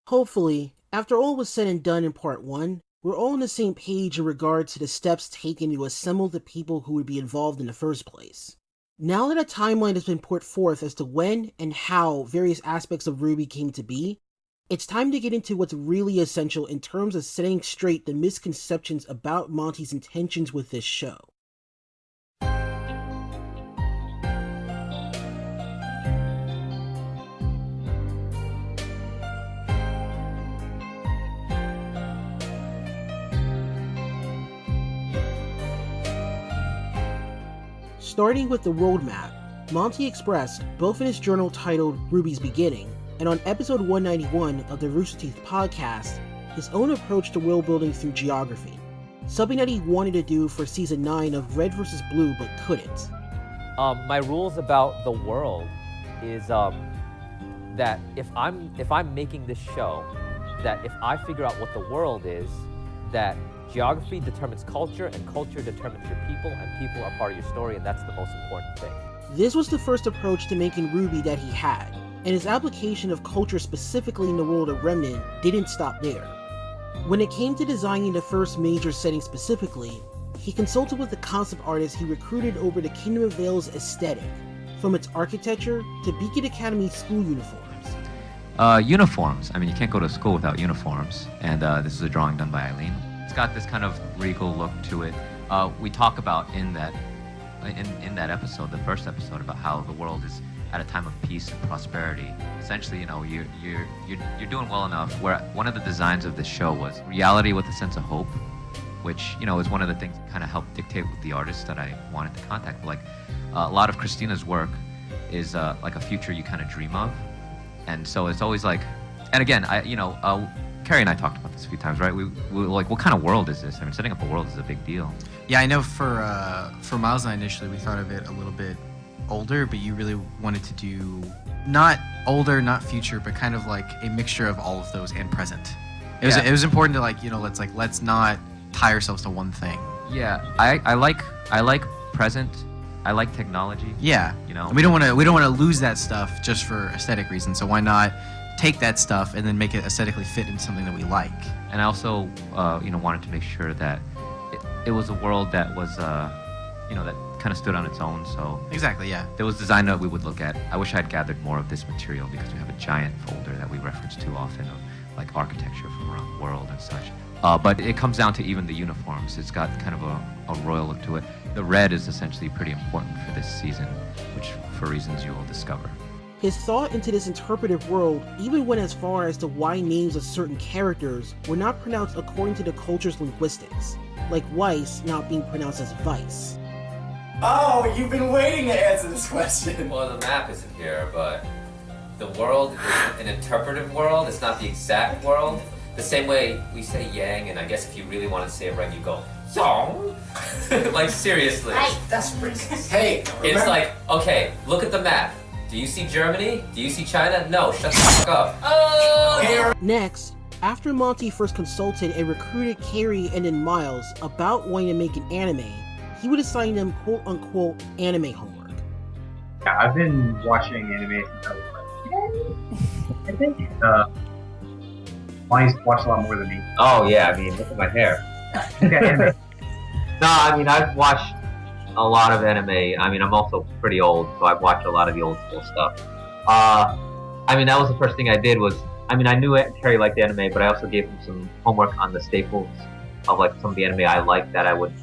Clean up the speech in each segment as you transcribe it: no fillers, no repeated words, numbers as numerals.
Hopefully, after all was said and done in part 1, we're all on the same page in regard to the steps taken to assemble the people who would be involved in the first place. Now that a timeline has been put forth as to when and how various aspects of RWBY came to be, it's time to get into what's really essential in terms of setting straight the misconceptions about Monty's intentions with this show. Starting with the Worldmap, Monty expressed, both in his journal titled RWBY's Beginning, and on episode 191 of the Rooster Teeth podcast, his own approach to world building through geography, something that he wanted to do for season 9 of Red vs. Blue but couldn't. My rules about the world is that if I'm making this show, that if I figure out what the world is, that geography determines culture, and culture determines your people, and people are part of your story, and that's the most important thing. This was the first approach to making RWBY that he had, and his application of culture specifically in the world of Remnant didn't stop there. When it came to designing the first major setting specifically, he consulted with the concept artist he recruited over the Kingdom of Vale's aesthetic, from its architecture to Beacon Academy school uniforms. Uniforms. I mean, you can't go to school without uniforms, and this is a drawing done by Eileen. It's got this kind of regal look to it. We talk about in that episode, the first episode, about how the world is at a time of peace and prosperity. Essentially, you know, you're doing well enough. Where one of the designs of this show was reality with a sense of hope, which, you know, is one of the things that kind of helped dictate with the artists that I wanted to contact. Like a lot of Christina's work is like a future you kind of dream of, and so it's always like, and again, Carrie and I talked about this a few times, right? We like, what kind of world is this? I mean, setting up a world is a big deal. Yeah, I know for Miles and I initially, we thought of it a little bit older, but you really wanted to do not older, not future, but kind of like a mixture of all of those and present. It was important to, like, you know, let's not tie ourselves to one thing. Yeah, I like present. I like technology. Yeah, you know, and we don't want to lose that stuff just for aesthetic reasons. So why not take that stuff and then make it aesthetically fit into something that we like? And I also, wanted to make sure that it was a world that was, that kind of stood on its own. So exactly, yeah. There was design that we would look at. I wish I'd gathered more of this material, because we have a giant folder that we reference too often of like architecture from around the world and such. But it comes down to even the uniforms. It's got kind of a royal look to it. The red is essentially pretty important for this season, which for reasons you will discover. His thought into this interpretive world even went as far as to why names of certain characters were not pronounced according to the culture's linguistics, like Weiss not being pronounced as Vice. Oh, you've been waiting to answer this question. Well, the map isn't here, but the world is an interpretive world. It's not the exact world. The same way we say yang, and I guess if you really want to say it right, you go yang. Like, seriously. That's racist. Hey, It's like, okay, look at the map. Do you see Germany? Do you see China? No, shut the fuck up. Oh! Next, after Monty first consulted and recruited Carrie and then Miles about wanting to make an anime, he would assign them quote-unquote anime homework. Yeah, I've been watching anime since I was like 10, I think. Monty's watched a lot more than me. Oh yeah, I mean, look at my hair. Okay, anime. No, I mean, I've watched a lot of anime. I mean, I'm also pretty old, so I've watched a lot of the old school stuff. I mean, that was the first thing I did was, I mean, I knew Terry liked the anime, but I also gave him some homework on the staples of like some of the anime I liked that I would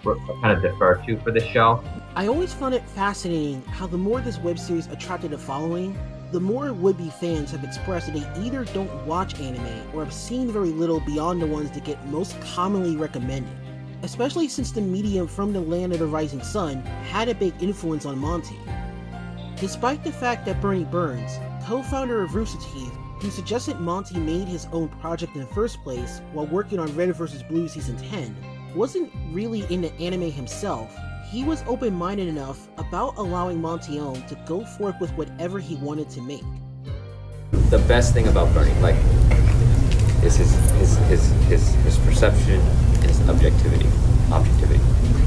kind of defer to for this show. I always found it fascinating how the more this web series attracted a following, the more would-be fans have expressed that they either don't watch anime or have seen very little beyond the ones that get most commonly recommended, especially since the medium from the land of the rising sun had a big influence on Monty. Despite the fact that Bernie Burns, co-founder of Rooster Teeth, who suggested Monty made his own project in the first place while working on Red vs. Blue Season 10, wasn't really into anime himself, he was open-minded enough about allowing Monty Oum to go forth with whatever he wanted to make. The best thing about Bernie, like, is his perception and his objectivity,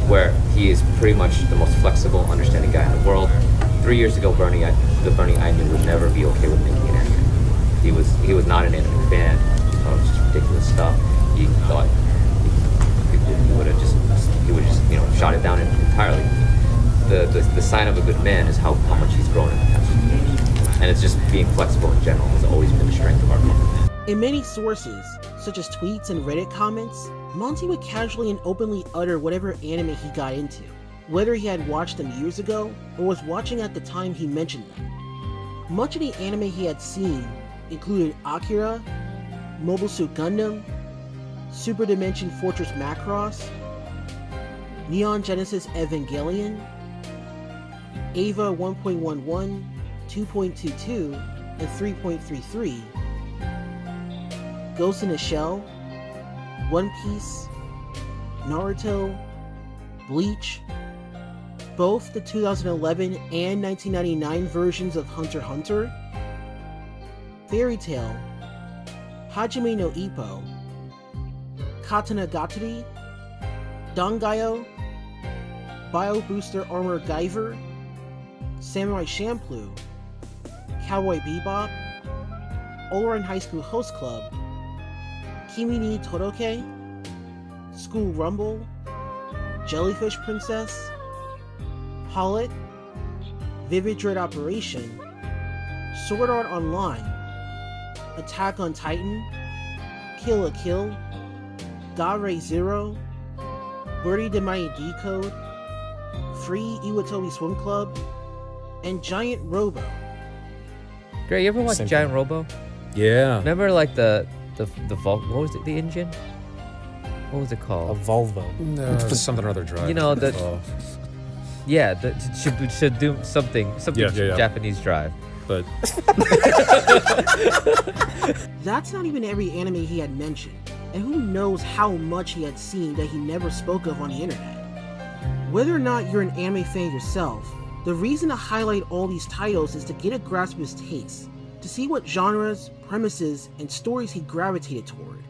where he is pretty much the most flexible, understanding guy in the world. 3 years ago, the Bernie I knew would never be okay with making an anime. He was not an anime fan. He thought it was just ridiculous stuff. He thought he would have just shot it down entirely. The sign of a good man is how much he's grown in the past. And it's just being flexible in general has always been the strength of our company. In many sources, such as tweets and Reddit comments, Monty would casually and openly utter whatever anime he got into, whether he had watched them years ago or was watching at the time he mentioned them. Much of the anime he had seen included Akira, Mobile Suit Gundam, Super Dimension Fortress Macross, Neon Genesis Evangelion, Ava 1.11, 2.22, and 3.33, Ghost in the Shell, One Piece, Naruto, Bleach, both the 2011 and 1999 versions of Hunter x Hunter, Fairy Tail, Hajime no Ippo, Katana Gatari, Dangayo, Bio Booster Armor Guyver, Samurai Champloo, Cowboy Bebop, Ouran High School Host Club, Kimi ni Todoroki, School Rumble, Jellyfish Princess, Hollet, Vivid Dread Operation, Sword Art Online, Attack on Titan, Kill la Kill, Ga-Rei Zero, Birdie the Mighty Decode, Free Iwatobi Swim Club, and Giant Robo. Gray, you ever watch Same Giant Robo? Yeah. Remember like the what was it? The engine? What was it A called? Volvo. It's something or other drive. You know, the- Oh, Yeah, should do something Yeah. Japanese drive. but That's not even every anime he had mentioned, and who knows how much he had seen that he never spoke of on the internet. Whether or not you're an anime fan yourself, the reason to highlight all these titles is to get a grasp of his taste, to see what genres, premises, and stories he gravitated toward.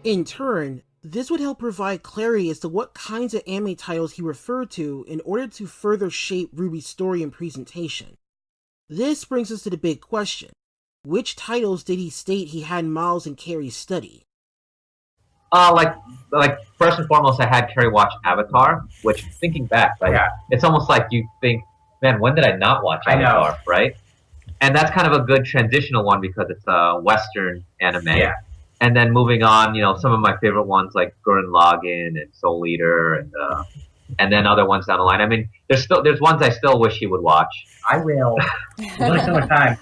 In turn, this would help provide clarity as to what kinds of anime titles he referred to in order to further shape RWBY's story and presentation. This brings us to the big question. Which titles did he state he had Miles and Carrie study? Like first and foremost, I had Carrie watch Avatar, which thinking back, like Yeah. it's almost like you think, man, when did I not watch I know. Avatar, right? And that's kind of a good transitional one because it's a Western anime. Yeah. And then moving on, some of my favorite ones like Gurren Lagann and Soul Eater and then other ones down the line. I mean, there's ones I still wish he would watch. I will. There's only so much time.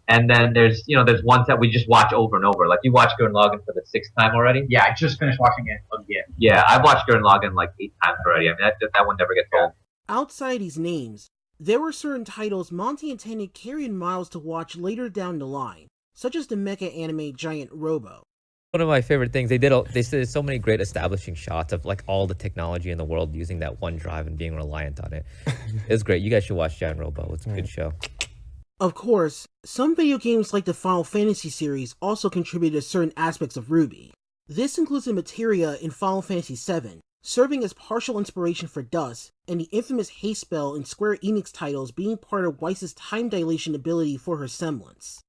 And then there's ones that we just watch over and over. Like you watch Gurren Lagann for the 6th time already. Yeah, I just finished watching it again. Yeah, I've watched Gurren Lagann like 8 times already. I mean, that one never gets old. Outside these names, there were certain titles Monty intended Carrie and Miles to watch later down the line, such as the mecha anime Giant Robo. One of my favorite things, they did so many great establishing shots of like all the technology in the world using that one drive and being reliant on it. It was great. You guys should watch Giant Robo. It's a good show. Of course, some video games like the Final Fantasy series also contributed to certain aspects of RWBY. This includes the materia in Final Fantasy VII, serving as partial inspiration for Dust, and the infamous haste spell in Square Enix titles being part of Weiss's time dilation ability for her semblance.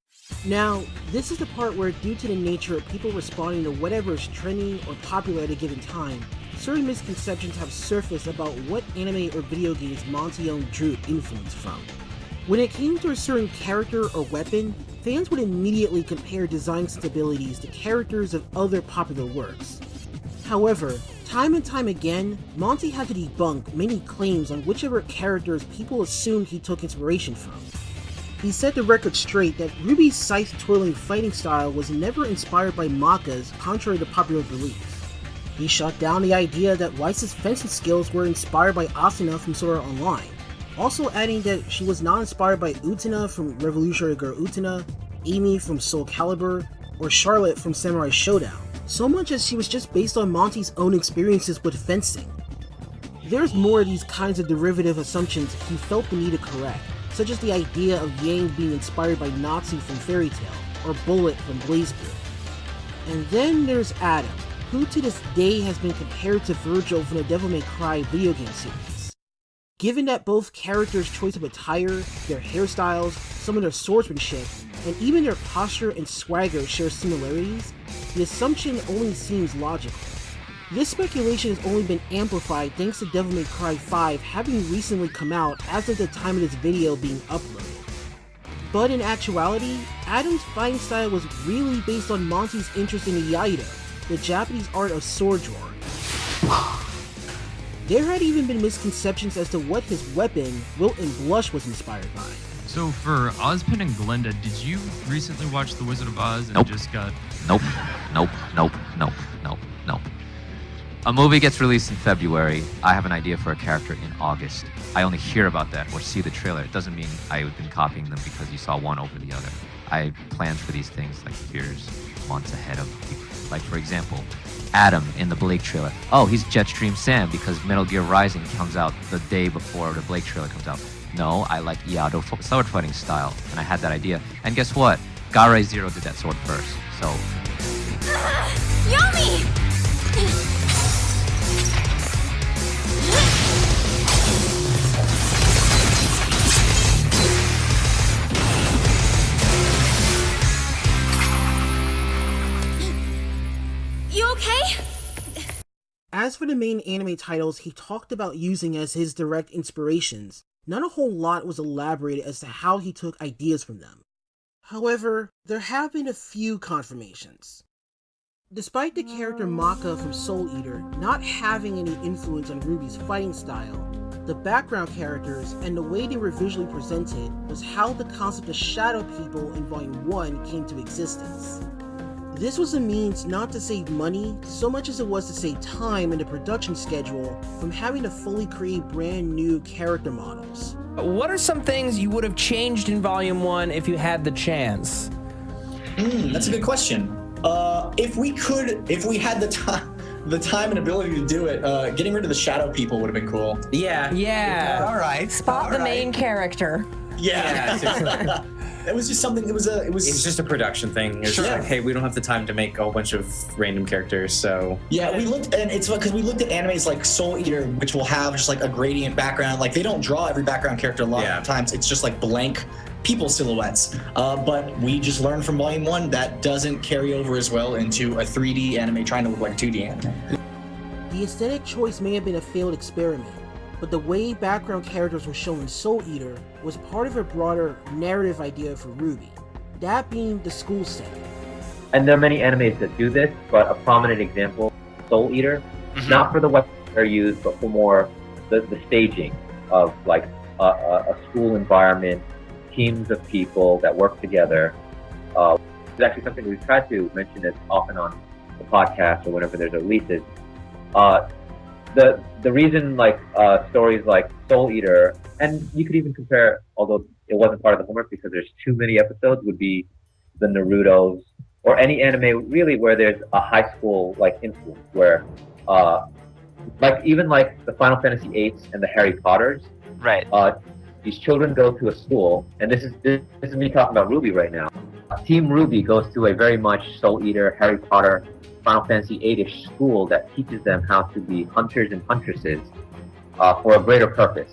Now, this is the part where, due to the nature of people responding to whatever is trending or popular at a given time, certain misconceptions have surfaced about what anime or video games Monty Oum drew influence from. When it came to a certain character or weapon, fans would immediately compare design sensibilities to characters of other popular works. However, time and time again, Monty had to debunk many claims on whichever characters people assumed he took inspiration from. He set the record straight that RWBY's scythe-twirling fighting style was never inspired by mangas, contrary to popular belief. He shot down the idea that Weiss's fencing skills were inspired by Asuna from Sword Art Online, also adding that she was not inspired by Utena from Revolutionary Girl Utena, Amy from Soul Calibur, or Charlotte from Samurai Showdown, so much as she was just based on Monty's own experiences with fencing. There's more of these kinds of derivative assumptions he felt the need to correct, such as the idea of Yang being inspired by Natsu from Fairy Tail, or Bullet from BlazBlue. And then there's Adam, who to this day has been compared to Virgil from the Devil May Cry video game series. Given that both characters' choice of attire, their hairstyles, some of their swordsmanship, and even their posture and swagger share similarities, the assumption only seems logical. This speculation has only been amplified thanks to Devil May Cry 5 having recently come out as of the time of this video being uploaded. But in actuality, Adam's fighting style was really based on Monty's interest in Iaido, the Japanese art of sword drawing. There had even been misconceptions as to what his weapon, Wilt and Blush, was inspired by. So for Ozpin and Glenda, did you recently watch The Wizard of Oz and Nope. just got... Nope. A movie gets released in February. I have an idea for a character in August. I only hear about that or see the trailer. It doesn't mean I've been copying them because you saw one over the other. I plan for these things like years, months ahead of people. Like, for example, Adam in the Blake trailer. Oh, he's Jetstream Sam because Metal Gear Rising comes out the day before the Blake trailer comes out. No, I like Iaido sword fighting style, and I had that idea. And guess what? Ga-Rei Zero did that sword first, so... Yummy! You okay? As for the main anime titles he talked about using as his direct inspirations, not a whole lot was elaborated as to how he took ideas from them. However, there have been a few confirmations. Despite the character Maka from Soul Eater not having any influence on RWBY's fighting style, the background characters and the way they were visually presented was how the concept of Shadow People in Volume 1 came to existence. This was a means not to save money so much as it was to save time in the production schedule from having to fully create brand new character models. What are some things you would have changed in Volume 1 if you had the chance? That's a good question. If we had the time and ability to do it, getting rid of the Shadow People would have been cool. Yeah. All right. Spot the main character. Yeah. It was just something. It was just a production thing. It's just like, hey, we don't have the time to make a whole bunch of random characters, so yeah. We looked, and it's because we looked at animes like Soul Eater, which will have just like a gradient background. Like they don't draw every background character a lot of times. It's just like blank people silhouettes. But we just learned from Volume 1 that doesn't carry over as well into a 3D anime trying to look like a 2D anime. The aesthetic choice may have been a failed experiment, but the way background characters were shown in Soul Eater was part of a broader narrative idea for RWBY, that being the school setting. And there are many animes that do this, but a prominent example, Soul Eater, not for the weapons that are used, but for more the staging of like a school environment, teams of people that work together. It's actually something we've tried to mention as often on the podcast or whenever there's releases. The reason like stories like Soul Eater, and you could even compare, although it wasn't part of the homework because there's too many episodes, would be the Narutos or any anime really where there's a high school like influence where like even like the Final Fantasy VIIIs and the Harry Potters. Right. These children go to a school, and this is me talking about RWBY right now. Team RWBY goes to a very much Soul Eater, Harry Potter, Final Fantasy VIII-ish school that teaches them how to be hunters and huntresses for a greater purpose.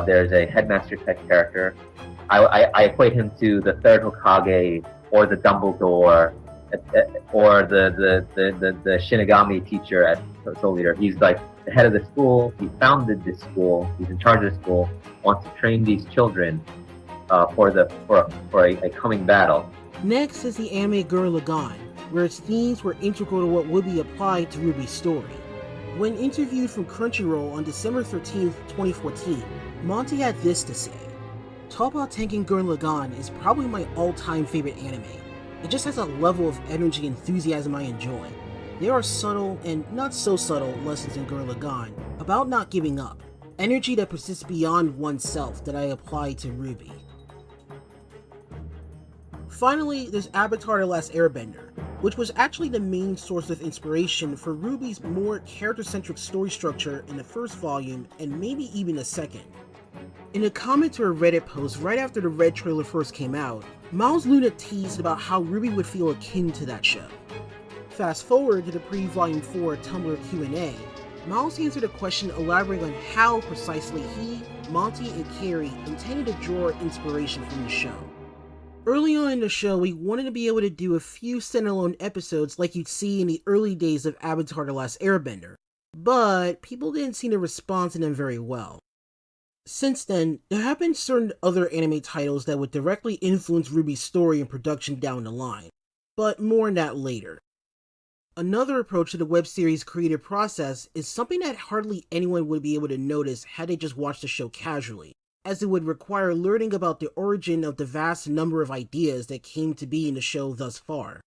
There's a headmaster type character. I equate him to the third Hokage or the Dumbledore or the Shinigami teacher at Soul Eater. He's like the head of the school. He founded this school. He's in charge of the school. Wants to train these children for a coming battle. Next is the anime Gurren Lagann, where its themes were integral to what would be applied to RWBY's story. When interviewed from Crunchyroll on December 13, 2014, Monty had this to say: Toppa Tengen Gurren Lagann is probably my all-time favorite anime. It just has a level of energy and enthusiasm I enjoy. There are subtle and not so subtle lessons in Gurren Lagann about not giving up, energy that persists beyond oneself that I apply to RWBY. Finally, there's Avatar: The Last Airbender, which was actually the main source of inspiration for RWBY's more character-centric story structure in the first volume and maybe even the second. In a comment to a Reddit post right after the Red trailer first came out, Miles Luna teased about how RWBY would feel akin to that show. Fast forward to the pre-Volume 4 Tumblr Q&A, Miles answered a question elaborating on how precisely he, Monty, and Carrie intended to draw inspiration from the show. Early on in the show, we wanted to be able to do a few standalone episodes like you'd see in the early days of Avatar: The Last Airbender, but people didn't seem to respond to them very well. Since then, there have been certain other anime titles that would directly influence RWBY's story and production down the line, but more on that later. Another approach to the web series' creative process is something that hardly anyone would be able to notice had they just watched the show casually, as it would require learning about the origin of the vast number of ideas that came to be in the show thus far.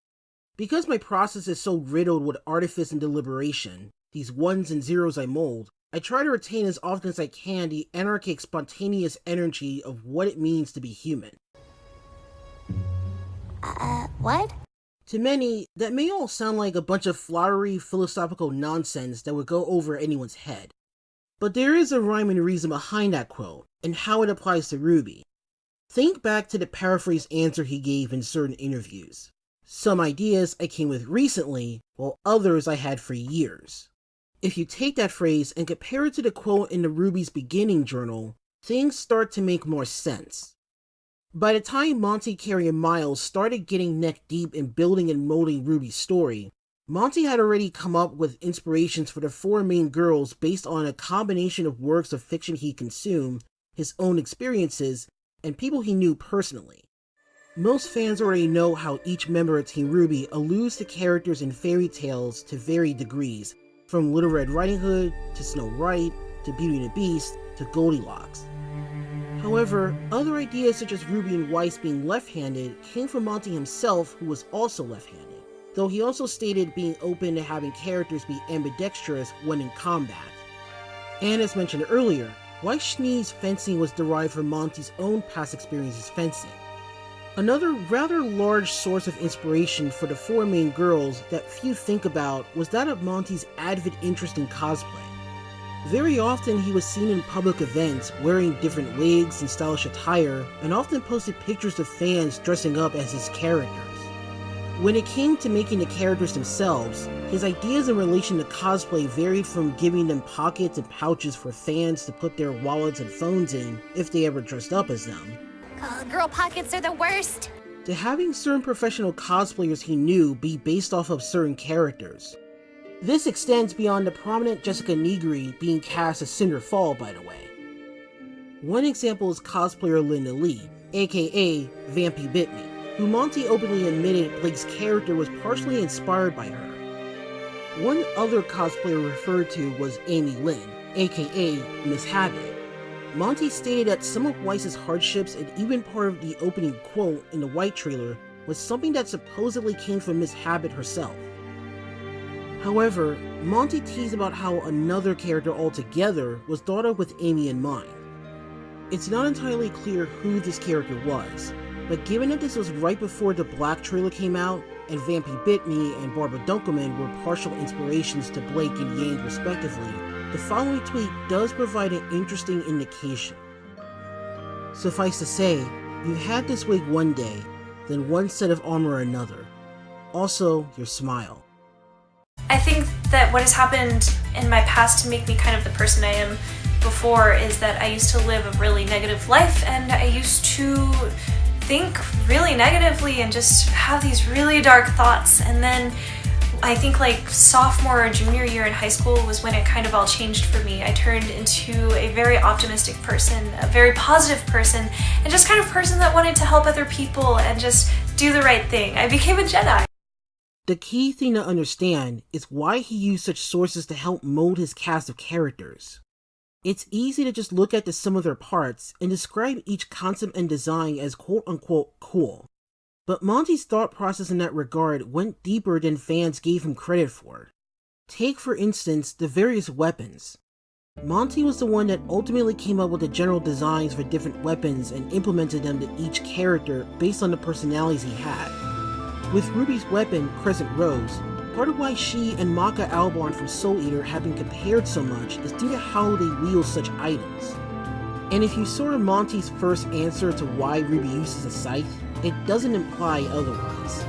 Because my process is so riddled with artifice and deliberation, these ones and zeros I mold, I try to retain as often as I can the anarchic, spontaneous energy of what it means to be human. What? To many, that may all sound like a bunch of flowery, philosophical nonsense that would go over anyone's head. But there is a rhyme and reason behind that quote, and how it applies to RWBY. Think back to the paraphrased answer he gave in certain interviews. Some ideas I came with recently, while others I had for years. If you take that phrase and compare it to the quote in the RWBY's beginning journal, things start to make more sense. By the time Monty, Carrie, and Miles started getting neck deep in building and molding RWBY's story, Monty had already come up with inspirations for the four main girls based on a combination of works of fiction he consumed, his own experiences, and people he knew personally. Most fans already know how each member of Team RWBY alludes to characters in fairy tales to varied degrees, from Little Red Riding Hood, to Snow White, to Beauty and the Beast, to Goldilocks. However, other ideas such as Ruby and Weiss being left-handed came from Monty himself, who was also left-handed, though he also stated being open to having characters be ambidextrous when in combat. And as mentioned earlier, Weiss Schnee's fencing was derived from Monty's own past experiences fencing. Another rather large source of inspiration for the four main girls that few think about was that of Monty's avid interest in cosplay. Very often he was seen in public events wearing different wigs and stylish attire, and often posted pictures of fans dressing up as his characters. When it came to making the characters themselves, his ideas in relation to cosplay varied from giving them pockets and pouches for fans to put their wallets and phones in if they ever dressed up as them, Girl pockets are the worst. to having certain professional cosplayers he knew be based off of certain characters. This extends beyond the prominent Jessica Nigri being cast as Cinder Fall, by the way. One example is cosplayer Linda Lee, aka Vampy Bit Me, who Monty openly admitted Blake's character was partially inspired by her. One other cosplayer referred to was Amy Lynn, aka Miss Habit. Monty stated that some of Weiss's hardships and even part of the opening quote in the White trailer was something that supposedly came from Miss Habit herself. However, Monty teased about how another character altogether was thought of with Amy in mind. It's not entirely clear who this character was, but given that this was right before the Black trailer came out, and Vampy Bit Me and Barbara Dunkelman were partial inspirations to Blake and Yang respectively, the following tweet does provide an interesting indication. Suffice to say, you had this wig one day, then one set of armor another. Also, your smile. I think that what has happened in my past to make me kind of the person I am before is that I used to live a really negative life, and I used to think really negatively and just have these really dark thoughts. And then I think like sophomore or junior year in high school was when it kind of all changed for me. I turned into a very optimistic person, a very positive person, and just kind of person that wanted to help other people and just do the right thing. I became a Jedi. The key thing to understand is why he used such sources to help mold his cast of characters. It's easy to just look at the sum of their parts and describe each concept and design as quote-unquote cool. But Monty's thought process in that regard went deeper than fans gave him credit for. Take, for instance, the various weapons. Monty was the one that ultimately came up with the general designs for different weapons and implemented them to each character based on the personalities he had. With RWBY's weapon, Crescent Rose, part of why she and Maka Albarn from Soul Eater have been compared so much is due to how they wield such items. And if you saw Monty's first answer to why RWBY uses a scythe, it doesn't imply otherwise.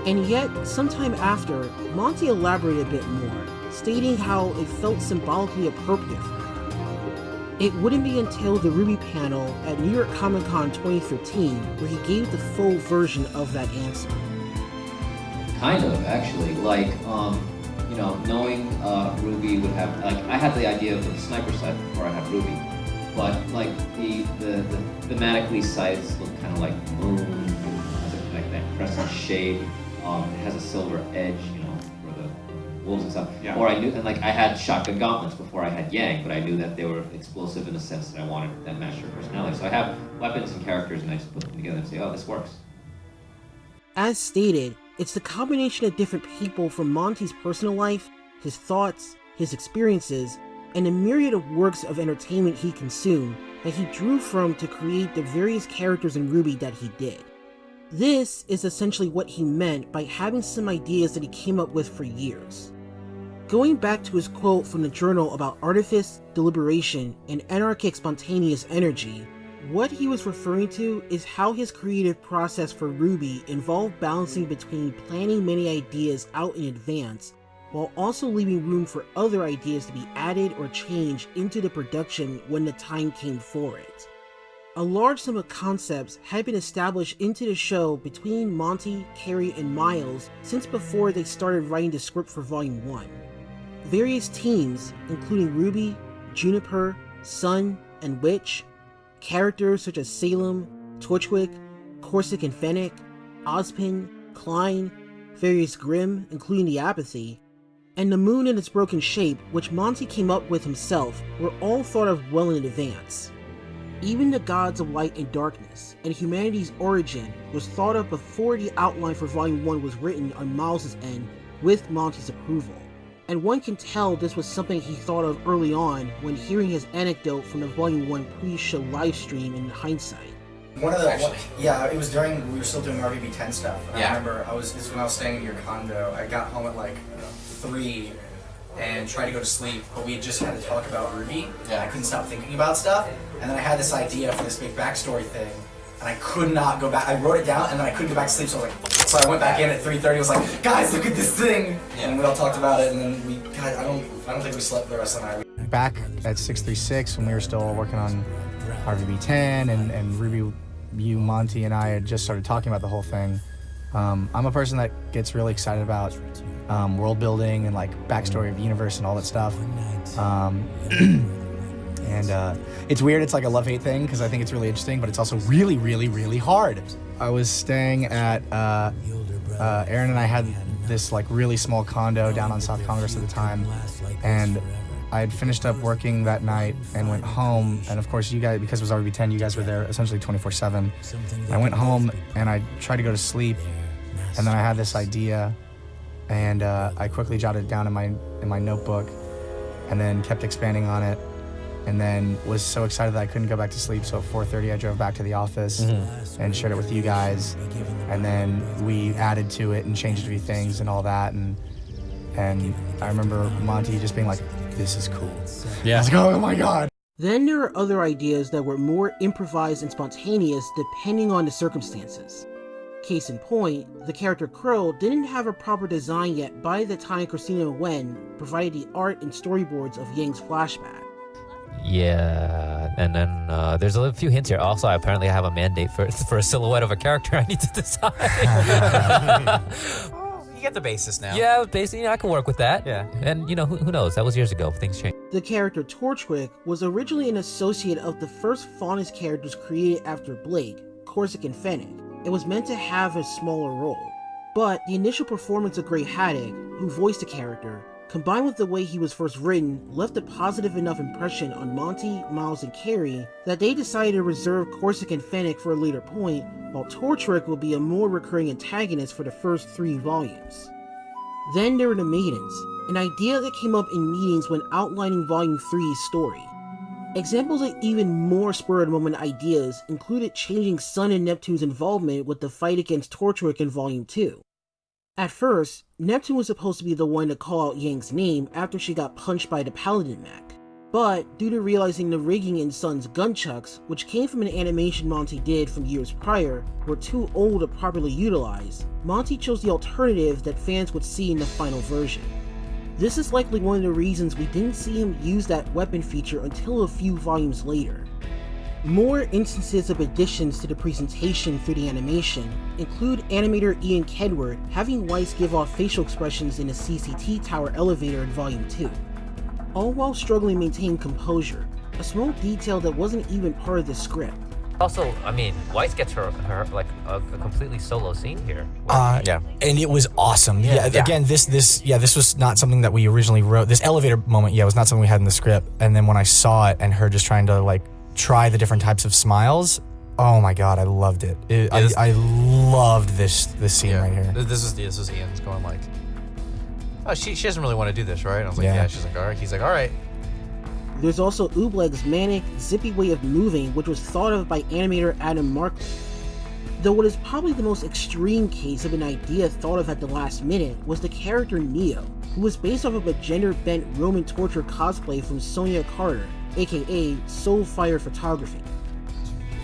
And yet, sometime after, Monty elaborated a bit more, stating how it felt symbolically appropriate for her. It wouldn't be until the RWBY panel at New York Comic Con 2013 where he gave the full version of that answer. Kind of, actually. Like, you know, knowing RWBY would have, like, I had the idea of the sniper set before I had RWBY, but like the thematically sides look kind of like moon, has like that crescent shape. It has a silver edge, you know, for the wolves and stuff. Yeah. Or I knew, and like I had shotgun gauntlets before I had Yang, but I knew that they were explosive in a sense that I wanted that matched her personality. So I have weapons and characters, and I just put them together and say, oh, this works. As stated, it's the combination of different people from Monty's personal life, his thoughts, his experiences, and a myriad of works of entertainment he consumed that he drew from to create the various characters in RWBY that he did. This is essentially what he meant by having some ideas that he came up with for years. Going back to his quote from the journal about artifice, deliberation, and anarchic spontaneous energy, what he was referring to is how his creative process for RWBY involved balancing between planning many ideas out in advance while also leaving room for other ideas to be added or changed into the production when the time came for it. A large sum of concepts had been established into the show between Monty, Carrie, and Miles since before they started writing the script for Volume 1. Various teams, including RWBY, Juniper, Sun, and Witch, characters such as Salem, Torchwick, Corsic and Fennec, Ozpin, Klein, various Grimm, including the Apathy, and the moon in its broken shape, which Monty came up with himself, were all thought of well in advance. Even the gods of light and darkness, and humanity's origin was thought of before the outline for Volume 1 was written on Miles' end with Monty's approval. And one can tell this was something he thought of early on when hearing his anecdote from the Volume 1 pre-show livestream in hindsight. It was during, we were still doing RWBY 10 stuff. And Yeah. I remember, this was when I was staying in your condo. I got home at like 3 and tried to go to sleep, but we had just had to talk about RWBY. Yeah. I couldn't stop thinking about stuff. And then I had this idea for this big backstory thing. And I could not go back. I wrote it down and then I couldn't go back to sleep, so I was like, so I went back in at 3:30. I was like, guys, look at this thing. Yeah. And we all talked about it, and then I don't think we slept the rest of the night. Back at 636, when we were still working on RWBY 10 and RWBY, you, Monty, and I had just started talking about the whole thing. I'm a person that gets really excited about world building and like backstory of the universe and all that stuff. And it's weird, it's like a love-hate thing because I think it's really interesting, but it's also really, really, really hard. I was staying at, Aaron and I had this like really small condo down on South Congress at the time, and I had finished up working that night and went home, and of course you guys, because it was RWBY 10, you guys were there essentially 24/7. I went home and I tried to go to sleep, and then I had this idea, and I quickly jotted it down in my notebook, and then kept expanding on it, and then was so excited that I couldn't go back to sleep. So at 4:30 I drove back to the office and shared it with you guys, and then we added to it and changed a few things and all that, and I remember Monty just being like, this is cool. Yeah. I was like, oh my god. Then there are other ideas that were more improvised and spontaneous depending on the circumstances. Case in point, the character Crow didn't have a proper design yet by the time Christina Wen provided the art and storyboards of Yang's flashback. Yeah, and then there's a few hints here. Also, I apparently have a mandate for a silhouette of a character I need to decide. You get the basis now. Yeah, basically, I can work with that. Yeah. And, who knows? That was years ago. Things change. The character Torchwick was originally an associate of the first Faunus characters created after Blake, Corsic and Fennec. It was meant to have a smaller role. But the initial performance of Grey Haddock, who voiced the character, combined with the way he was first written, left a positive enough impression on Monty, Miles, and Carrie that they decided to reserve Corsic and Fennec for a later point, while Torchwick will be a more recurring antagonist for the first 3 volumes. Then there were the Maidens, an idea that came up in meetings when outlining Volume 3's story. Examples of even more spur-of-the-moment ideas included changing Sun and Neptune's involvement with the fight against Torchwick in Volume 2. At first, Neptune was supposed to be the one to call out Yang's name after she got punched by the Paladin mech. But, due to realizing the rigging in Sun's gunchucks, which came from an animation Monty did from years prior, were too old to properly utilize, Monty chose the alternative that fans would see in the final version. This is likely one of the reasons we didn't see him use that weapon feature until a few volumes later. More instances of additions to the presentation through the animation include animator Ian Kedward having Weiss give off facial expressions in the CCT Tower elevator in Volume 2, all while struggling to maintain composure, a small detail that wasn't even part of the script. Also, I mean, Weiss gets her like a completely solo scene here. Yeah, and it was awesome. Yeah. Again, this was not something that we originally wrote. This elevator moment, was not something we had in the script. And then when I saw it and her just trying to like try the different types of smiles, oh my god, I loved it. I loved this scene right here. This is Ian's going like, oh, she doesn't really want to do this, right? And I was like, yeah. She's like, all right. He's like, all right. There's also Oobleg's manic, zippy way of moving, which was thought of by animator Adam Markley. Though what is probably the most extreme case of an idea thought of at the last minute was the character Neo, who was based off of a gender-bent Roman torture cosplay from Sonia Carter, aka Soulfire Photography.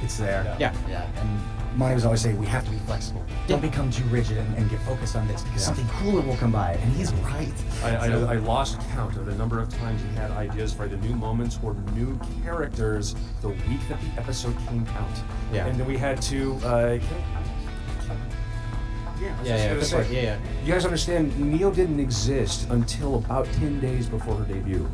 It's there. Yeah. And Monty was always saying, we have to be flexible. Don't become too rigid and get focused on this because something cooler will come by. And he's right. I lost count of the number of times he had ideas for either new moments or new characters the week that the episode came out. Yeah. And then we had to, You guys understand, Neo didn't exist until about 10 days before her debut.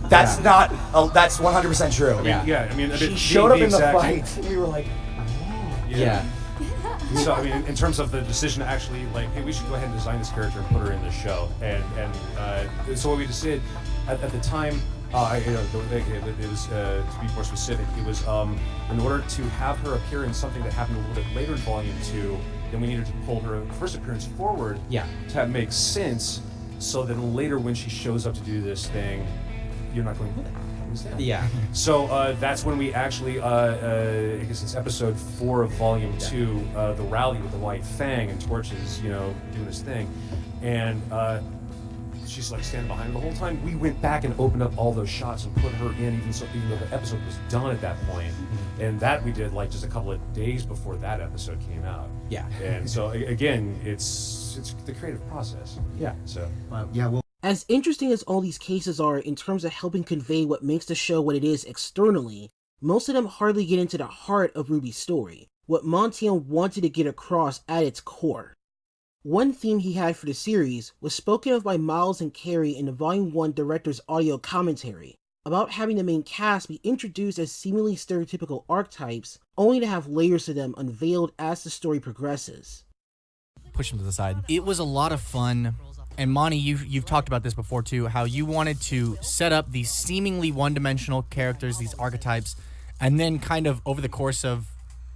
That's not, that's 100% true. I mean, she showed up in the fight, and we were like, yeah. So, I mean, in terms of the decision to actually, like, hey, we should go ahead and design this character and put her in the show. And so what we just did, at the time, it was, to be more specific, it was in order to have her appear in something that happened a little bit later in Volume 2, then we needed to pull her first appearance forward to make sense, so that later when she shows up to do this thing, you're not going, what the hell is that? Yeah. So that's when we actually, I guess it's episode 4 of Volume 2, the rally with the White Fang, and Torch is, doing his thing. And she's like standing behind him the whole time. We went back and opened up all those shots and put her in, even though the episode was done at that point. And that we did like just a couple of days before that episode came out. Yeah. And so again, it's the creative process. Yeah. So As interesting as all these cases are in terms of helping convey what makes the show what it is externally, most of them hardly get into the heart of RWBY's story, what Monty Oum wanted to get across at its core. One theme he had for the series was spoken of by Miles and Carey in the Volume 1 director's audio commentary, about having the main cast be introduced as seemingly stereotypical archetypes, only to have layers to them unveiled as the story progresses. Push him to the side. It was a lot of fun. And Monty, you've talked about this before too, how you wanted to set up these seemingly one-dimensional characters, these archetypes, and then kind of over the course of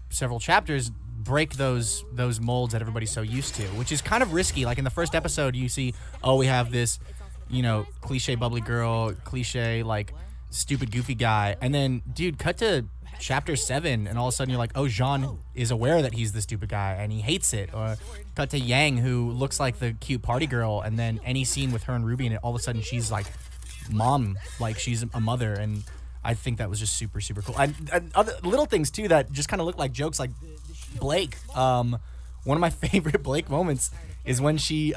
several chapters, break those molds that everybody's so used to, which is kind of risky. Like in the first episode, you see, we have this, cliche bubbly girl, cliche, like, stupid goofy guy. And then, dude, cut to chapter 7, and all of a sudden you're like, oh, Jean is aware that he's the stupid guy, and he hates it. Or cut to Yang, who looks like the cute party girl, and then any scene with her and Ruby, and all of a sudden she's like mom, like she's a mother. And I think that was just super, super cool. And other little things too that just kind of look like jokes, like Blake. One of my favorite Blake moments is when she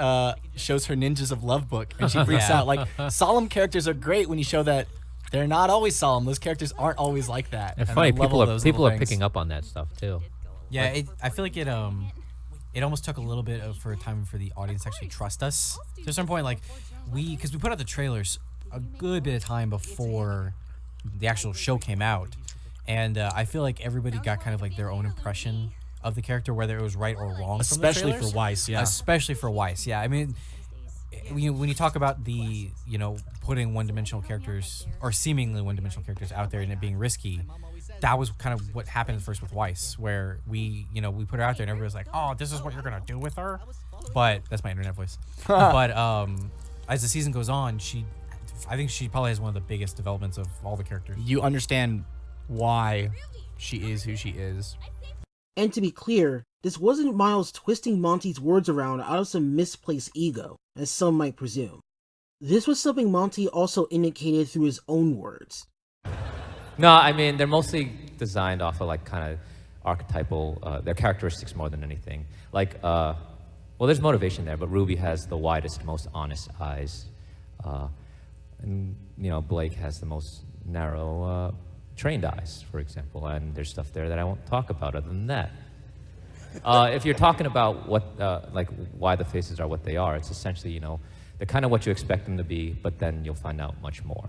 shows her Ninjas of Love book, and she freaks out. Like, solemn characters are great when you show that they're not always solemn. Those characters aren't always like that. It's funny, people are picking up on that stuff too. Yeah, I feel like it almost took a little bit for time for the audience to actually trust us. To a certain point, like because we put out the trailers a good bit of time before the actual show came out, and I feel like everybody got kind of like their own impression of the character, whether it was right or wrong. Especially for Weiss, yeah. Especially for Weiss, yeah. I mean, when you talk about the, putting one-dimensional characters, or seemingly one-dimensional characters out there and it being risky, that was kind of what happened first with Weiss, where we put her out there and everybody was like, oh, this is what you're going to do with her? But, that's my internet voice. But as the season goes on, I think she probably has one of the biggest developments of all the characters. You understand why she is who she is. And to be clear, this wasn't Miles twisting Monty's words around out of some misplaced ego, as some might presume. This was something Monty also indicated through his own words. No, I mean, they're mostly designed off of like kind of archetypal, their characteristics more than anything. Like, there's motivation there, but RWBY has the widest, most honest eyes. And Blake has the most narrow trained eyes, for example, and there's stuff there that I won't talk about other than that. If you're talking about what, like why the faces are what they are, it's essentially, they're kind of what you expect them to be, but then you'll find out much more.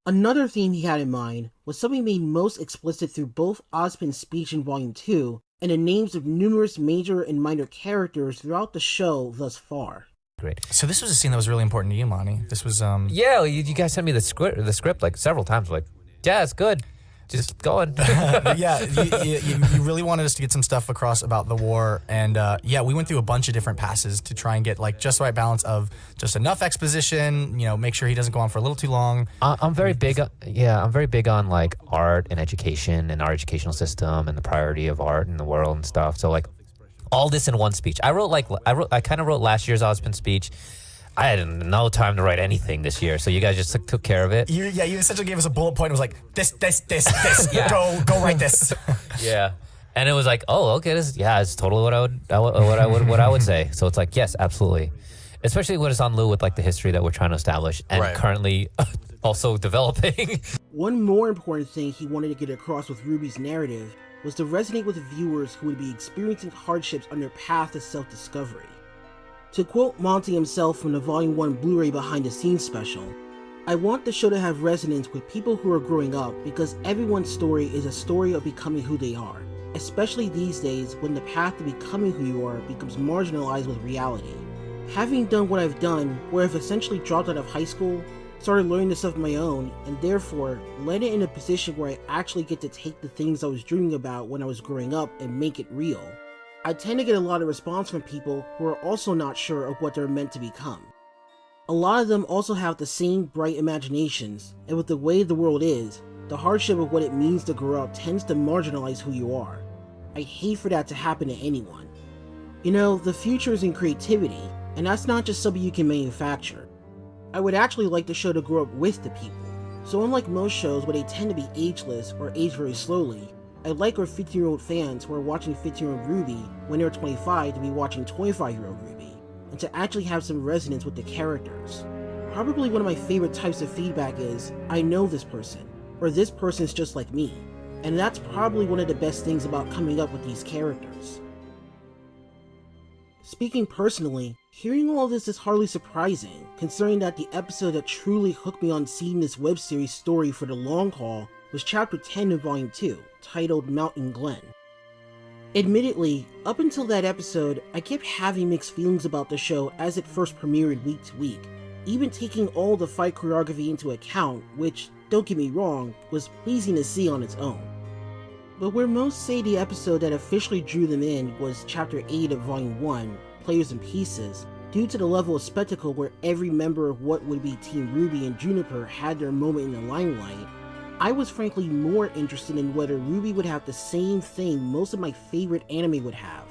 Another theme he had in mind was something made most explicit through both Ozpin's speech in Volume 2 and the names of numerous major and minor characters throughout the show thus far. Great. So this was a scene that was really important to you, Monty. This was Yeah, you guys sent me the script like several times. Like, yeah, it's good. Just keep going. Yeah, you really wanted us to get some stuff across about the war, and yeah, we went through a bunch of different passes to try and get like just the right balance of just enough exposition, make sure he doesn't go on for a little too long. I'm very big on like art and education and our educational system and the priority of art in the world and stuff. So like all this in one speech. I kind of wrote last year's Ozpin speech. I had no time to write anything this year, so you guys just took care of it. You essentially gave us a bullet point. It was like this. Yeah. Go write this. Yeah, and it was like, oh, okay, it's totally what I would say. So it's like, yes, absolutely, especially when it's on Lou with like the history that we're trying to establish and currently also developing. One more important thing he wanted to get across with RWBY's narrative was to resonate with viewers who would be experiencing hardships on their path to self-discovery. To quote Monty himself from the Volume 1 Blu-ray behind the scenes special, "I want the show to have resonance with people who are growing up because everyone's story is a story of becoming who they are, especially these days when the path to becoming who you are becomes marginalized with reality. Having done what I've done, where I've essentially dropped out of high school, started learning this stuff of my own, and therefore landed in a position where I actually get to take the things I was dreaming about when I was growing up and make it real. I tend to get a lot of response from people who are also not sure of what they're meant to become. A lot of them also have the same bright imaginations, and with the way the world is, the hardship of what it means to grow up tends to marginalize who you are. I hate for that to happen to anyone. The future is in creativity, and that's not just something you can manufacture. I would actually like the show to grow up with the people, so unlike most shows where they tend to be ageless or age very slowly, I'd like our 15-year-old fans who are watching 15-year-old RWBY when they're 25 to be watching 25-year-old RWBY, and to actually have some resonance with the characters. Probably one of my favorite types of feedback is, I know this person, or this person's just like me, and that's probably one of the best things about coming up with these characters. Speaking personally, hearing all of this is hardly surprising, considering that the episode that truly hooked me on seeing this web series story for the long haul was Chapter 10 in Volume 2, titled Mountain Glen. Admittedly, up until that episode, I kept having mixed feelings about the show as it first premiered week to week, even taking all the fight choreography into account, which, don't get me wrong, was pleasing to see on its own. But where most say the episode that officially drew them in was Chapter 8 of Volume 1, Players and Pieces, due to the level of spectacle where every member of what would be Team RWBY and Juniper had their moment in the limelight, I was frankly more interested in whether RWBY would have the same thing most of my favorite anime would have.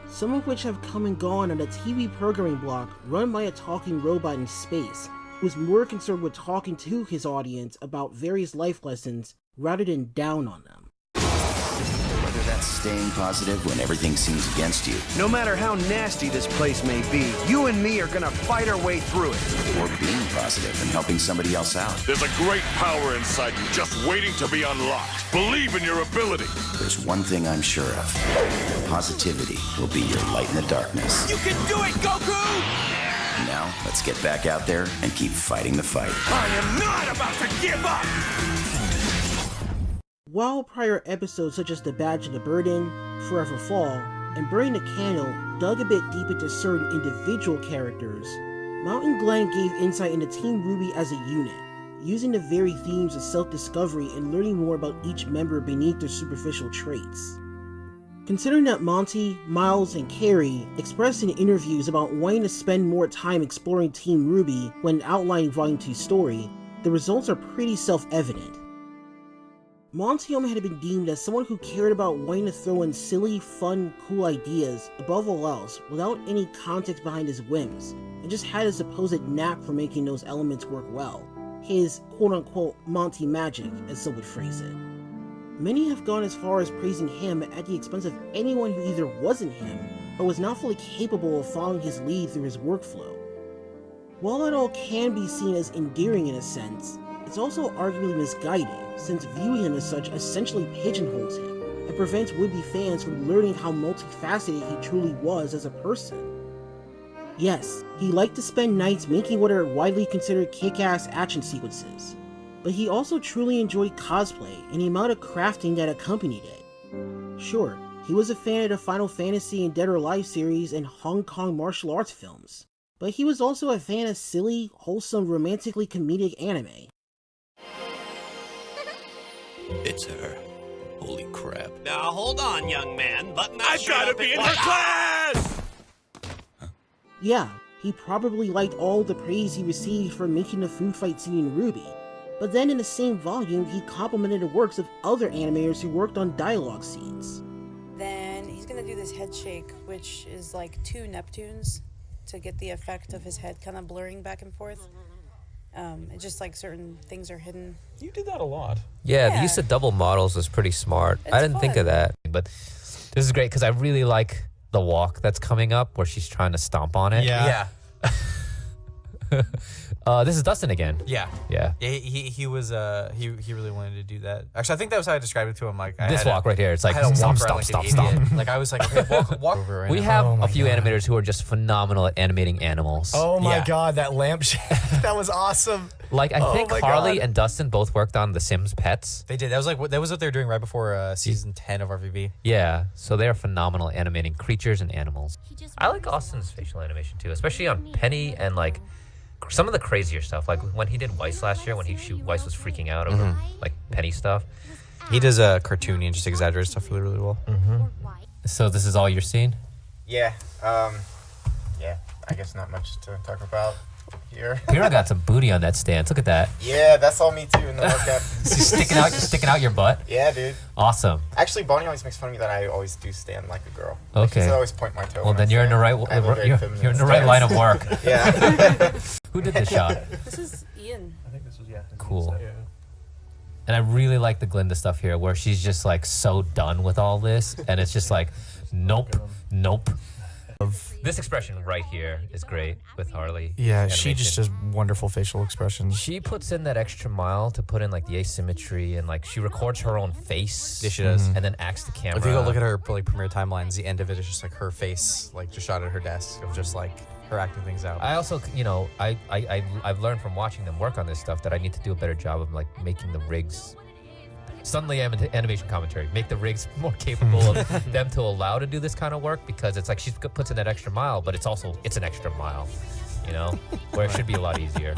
Some of which have come and gone on a TV programming block run by a talking robot in space, who is more concerned with talking to his audience about various life lessons rather than down on them. Whether that's staying positive when everything seems against you, no matter how nasty this place may be, you and me are gonna fight our way through it. or being positive and helping somebody else out. There's a great power inside you just waiting to be unlocked. Believe in your ability. There's one thing I'm sure of. Positivity will be your light in the darkness. You can do it, Goku! Now, let's get back out there and keep fighting the fight. I am not about to give up! While prior episodes such as The Badge of the Burden, Forever Fall, and Burning the Candle dug a bit deep into certain individual characters, Mountain Glen gave insight into Team RWBY as a unit, using the very themes of self-discovery and learning more about each member beneath their superficial traits. Considering that Monty, Miles, and Carrie expressed in interviews about wanting to spend more time exploring Team RWBY when outlining Volume 2's story, the results are pretty self-evident. Monty Oum had been deemed as someone who cared about wanting to throw in silly, fun, cool ideas above all else without any context behind his whims, and just had a supposed knack for making those elements work well. His quote-unquote Monty magic, as some would phrase it. Many have gone as far as praising him at the expense of anyone who either wasn't him, or was not fully capable of following his lead through his workflow. While it all can be seen as endearing in a sense, it's also arguably misguided, since viewing him as such essentially pigeonholes him, and prevents would-be fans from learning how multifaceted he truly was as a person. Yes, he liked to spend nights making what are widely considered kick-ass action sequences, but he also truly enjoyed cosplay and the amount of crafting that accompanied it. Sure, he was a fan of the Final Fantasy and Dead or Alive series and Hong Kong martial arts films, but he was also a fan of silly, wholesome, romantically comedic anime. It's her. Holy crap. Now hold on, young man. Button that I've gotta be in her class! Yeah, he probably liked all the praise he received for making the food fight scene in RWBY, but then in the same volume he complimented the works of other animators who worked on dialogue scenes. Then he's gonna do this head shake, which is like 2 Neptunes to get the effect of his head kind of blurring back and forth. It's just like certain things are hidden. You do that a lot. Yeah, the use of double models was pretty smart. I didn't think of that, but this is great because I really like the walk that's coming up where she's trying to stomp on it. Yeah. This is Dustin again. Yeah. Yeah. He was he really wanted to do that. Actually, I think that was how I described it to him. Like This walk right here, it's like I had to stomp, walk around stomp, like stomp, an idiot. stomp. Like I was like, okay, walk over right We now. have a few animators who are just phenomenal at animating animals. Oh my god, that lampshade. That was awesome. Like I think my Harley God. and Dustin both worked on The Sims Pets. They did. That was what they were doing right before season 10 of RWBY. Yeah, so they're phenomenal at animating creatures and animals. I like Austin's facial animation too, especially on Penny and like some of the crazier stuff. Like when he did Weiss last year, when Weiss was freaking out over like Penny stuff. He does a cartoony and just exaggerated stuff really, really well. So this is all you're seeing? Yeah. Yeah. I guess not much to talk about here. Hero got some booty on that stance. Look at that. Yeah, that's all me too in the mocap. She's sticking out your butt. Yeah, dude. Awesome. Actually, Bonnie always makes fun of me that I always do stand like a girl. Like, Okay. she says I always point my toe. Well, when I then you're in the right. stand. I have a very feminine You're in the right line of work. Yeah. Who did the shot? This is Ian. I think this was Cool. And I really like the Glinda stuff here, where she's just like so done with all this, and it's just like, nope, nope. This expression right here is great with Harley. Yeah, she just does wonderful facial expressions. She puts in that extra mile to put in like the asymmetry, and like she records her own face. Yeah, she does. And then acts the camera. If you go look at her like premiere timelines, the end of it is just like her face, like just shot at her desk of just like her acting things out. I also, you know, I've learned from watching them work on this stuff that I need to do a better job of like making the rigs. Suddenly animation commentary. Make the rigs more capable of them to allow to do this kind of work, because it's like she puts in that extra mile, but it's an extra mile, you know, where it should be a lot easier.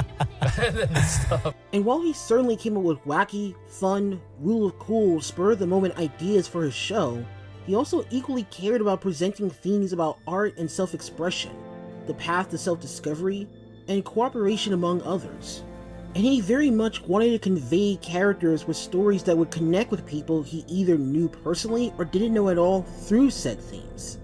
And while he certainly came up with wacky, fun, rule of cool, spur of the moment ideas for his show, he also equally cared about presenting themes about art and self-expression, the path to self-discovery, and cooperation among others. And he very much wanted to convey characters with stories that would connect with people he either knew personally or didn't know at all through said themes.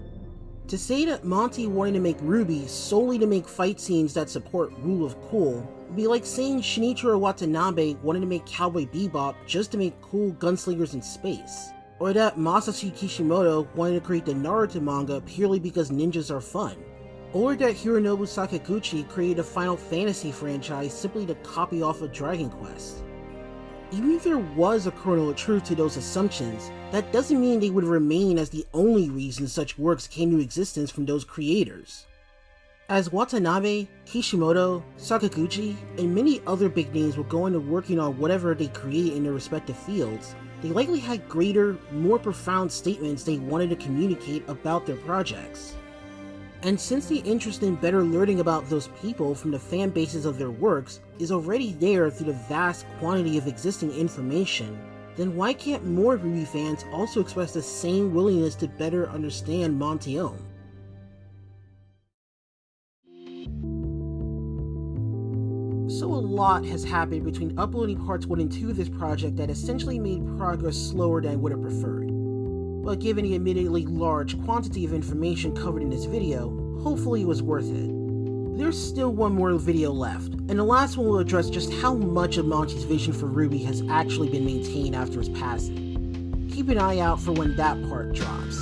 To say that Monty wanted to make RWBY solely to make fight scenes that support rule of cool would be like saying Shinichiro Watanabe wanted to make Cowboy Bebop just to make cool gunslingers in space, or that Masashi Kishimoto wanted to create the Naruto manga purely because ninjas are fun, or that Hironobu Sakaguchi created a Final Fantasy franchise simply to copy off of Dragon Quest. Even if there was a kernel of truth to those assumptions, that doesn't mean they would remain as the only reason such works came to existence from those creators. As Watanabe, Kishimoto, Sakaguchi, and many other big names will go into working on whatever they create in their respective fields, they likely had greater, more profound statements they wanted to communicate about their projects. And since the interest in better learning about those people from the fan bases of their works is already there through the vast quantity of existing information, then why can't more RWBY fans also express the same willingness to better understand Monty Oum? So a lot has happened between uploading parts 1 and 2 of this project that essentially made progress slower than I would have preferred. But given the admittedly large quantity of information covered in this video, hopefully it was worth it. There's still one more video left, and the last one will address just how much of Monty's vision for RWBY has actually been maintained after his passing. Keep an eye out for when that part drops.